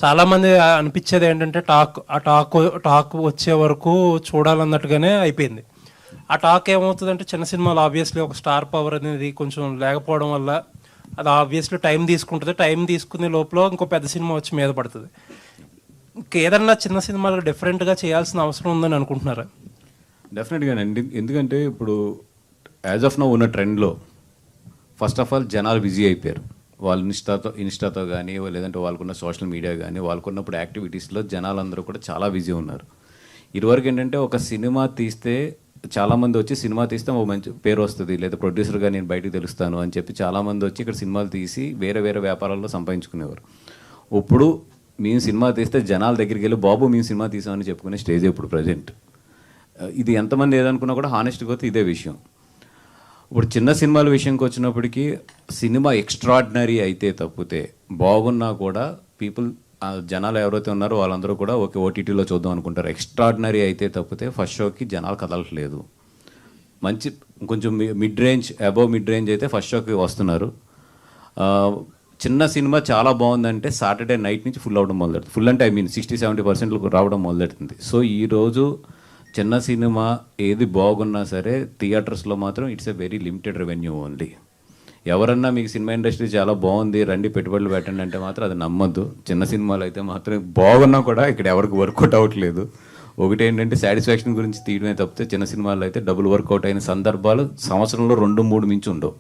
చాలామంది అనిపించేది ఏంటంటే టాక్ వచ్చే వరకు చూడాలన్నట్టుగానే అయిపోయింది. ఆ టాక్ ఏమవుతుందంటే చిన్న సినిమాలు ఆబ్వియస్లీ ఒక స్టార్ పవర్ అనేది కొంచెం లేకపోవడం వల్ల అది ఆబ్వియస్లీ టైం తీసుకుంటుంది. టైం తీసుకునే లోపల ఇంకో పెద్ద సినిమా వచ్చి మీద పడుతుంది. ఇంకేదన్నా చిన్న సినిమాలు డిఫరెంట్గా చేయాల్సిన అవసరం ఉందని అనుకుంటున్నారా? డెఫినెట్గానండి. ఎందుకంటే ఇప్పుడు యాజ్ ఆఫ్ నౌ ఉన్న ట్రెండ్లో ఫస్ట్ ఆఫ్ ఆల్ జనాలు బిజీ అయిపోయారు. వాళ్ళు ఇన్స్టాతో కానీ లేదంటే వాళ్ళకున్న సోషల్ మీడియా కానీ వాళ్ళకున్నప్పుడు యాక్టివిటీస్లో జనాలందరూ కూడా చాలా బిజీ ఉన్నారు. ఇదివరకు ఏంటంటే ఒక సినిమా తీస్తే చాలామంది వచ్చి సినిమా తీస్తే ఒక మంచి పేరు వస్తుంది, లేదా ప్రొడ్యూసర్గా నేను బయటకు తెలుస్తాను అని చెప్పి చాలామంది వచ్చి ఇక్కడ సినిమాలు తీసి వేరే వేరే వ్యాపారాల్లో సంపాదించుకునేవారు. ఇప్పుడు మేము సినిమా తీస్తే జనాల దగ్గరికి వెళ్ళి బాబు మేము సినిమా తీసామని చెప్పుకునే స్టేజ్ ఇప్పుడు ప్రజెంట్. ఇది ఎంతమంది ఏదనుకున్నా కూడా హానెస్ట్గా పోతే ఇదే విషయం. ఇప్పుడు చిన్న సినిమాల విషయంకి వచ్చినప్పటికీ సినిమా ఎక్స్ట్రాడినరీ అయితే తప్పితే బాగున్నా కూడా పీపుల్ జనాలు ఎవరైతే ఉన్నారో వాళ్ళందరూ కూడా ఓకే ఓటీటీలో చూద్దాం అనుకుంటారు. ఎక్స్ట్రాడినరీ అయితే తప్పితే ఫస్ట్ షోకి జనాలు కదలట్లేదు. మంచి కొంచెం mid range above mid range అయితే ఫస్ట్ షోకి వస్తున్నారు. చిన్న సినిమా చాలా బాగుందంటే సాటర్డే నైట్ నుంచి ఫుల్ అవడం మొదలెడుతుంది. ఫుల్ అంటే 60-70% రావడం మొదలెడుతుంది. సో ఈరోజు చిన్న సినిమా ఏది బాగున్నా సరే థియేటర్స్లో మాత్రం it's a very limited revenue only. ఎవరన్నా మీకు సినిమా ఇండస్ట్రీ చాలా బాగుంది రండి పెట్టుబడులు పెట్టండి అంటే మాత్రం అది నమ్మద్దు. చిన్న సినిమాలు అయితే మాత్రం బాగున్నా కూడా ఇక్కడ ఎవరికి వర్కౌట్ అవ్వట్లేదు. ఒకటి ఏంటంటే సాటిస్ఫాక్షన్ గురించి తీయడమే తప్పితే చిన్న సినిమాలు అయితే డబుల్ వర్కౌట్ అయిన సందర్భాలు సంవత్సరంలో 2-3 మించి ఉండవు.